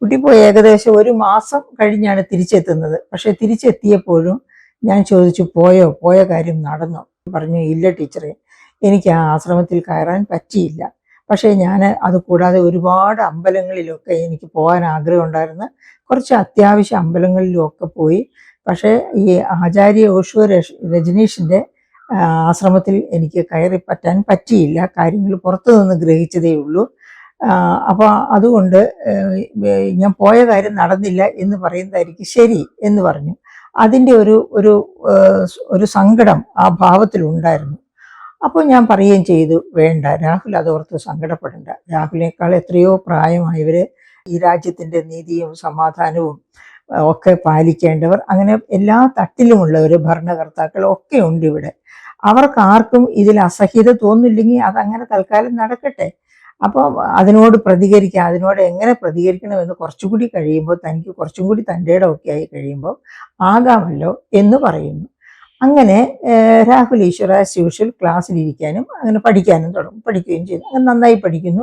കുട്ടി പോയി ഏകദേശം 1 മാസം കഴിഞ്ഞാണ് തിരിച്ചെത്തുന്നത്. പക്ഷെ തിരിച്ചെത്തിയപ്പോഴും ഞാൻ ചോദിച്ചു, പോയ കാര്യം നടന്നോ? പറഞ്ഞു, ഇല്ല ടീച്ചറെ, എനിക്ക് ആ ആശ്രമത്തിൽ കയറാൻ പറ്റിയില്ല. പക്ഷേ ഞാൻ അത് കൂടാതെ ഒരുപാട് അമ്പലങ്ങളിലൊക്കെ എനിക്ക് പോകാൻ ആഗ്രഹം ഉണ്ടായിരുന്നു. കുറച്ച് അത്യാവശ്യ അമ്പലങ്ങളിലുമൊക്കെ പോയി. പക്ഷേ ഈ ആചാര്യ ഓഷോ രജനീഷിൻ്റെ ആശ്രമത്തിൽ എനിക്ക് കയറി പറ്റാൻ പറ്റിയില്ല. കാര്യങ്ങൾ പുറത്തു നിന്ന് ഗ്രഹിച്ചതേ ഉള്ളൂ. അപ്പോൾ അതുകൊണ്ട് ഞാൻ പോയ കാര്യം നടന്നില്ല എന്ന് പറയുന്നതായിരിക്കും ശരി എന്ന് പറഞ്ഞു. അതിൻ്റെ ഒരു സങ്കടം ആ ഭാവത്തിലുണ്ടായിരുന്നു. അപ്പോൾ ഞാൻ പറയുകയും ചെയ്തു, വേണ്ട രാഹുൽ, അതോർത്ത് സങ്കടപ്പെടേണ്ട. രാഹുലിനേക്കാൾ എത്രയോ പ്രായമായവർ, ഈ രാജ്യത്തിൻ്റെ നീതിയും സമാധാനവും ഒക്കെ പാലിക്കേണ്ടവർ, അങ്ങനെ എല്ലാ തട്ടിലുമുള്ളവർ, ഭരണകർത്താക്കൾ ഒക്കെ ഉണ്ട് ഇവിടെ. അവർക്ക് ആർക്കും ഇതിൽ അസഹ്യത തോന്നില്ലെങ്കിൽ അതങ്ങനെ തൽക്കാലം നടക്കട്ടെ. അപ്പം അതിനോട് അതിനോട് എങ്ങനെ പ്രതികരിക്കണമെന്ന് കുറച്ചുകൂടി കഴിയുമ്പോൾ, തനിക്ക് കുറച്ചും കൂടി തൻ്റെ ഇടമൊക്കെ ആയി കഴിയുമ്പോൾ ആകാമല്ലോ എന്ന് പറയുന്നു. അങ്ങനെ രാഹുൽ ഈശ്വർ ആസ് യൂഷ്വൽ ക്ലാസ്സിലിരിക്കാനും അങ്ങനെ പഠിക്കാനും തുടങ്ങും. പഠിക്കുകയും ചെയ്യുന്നു. അങ്ങനെ നന്നായി പഠിക്കുന്നു.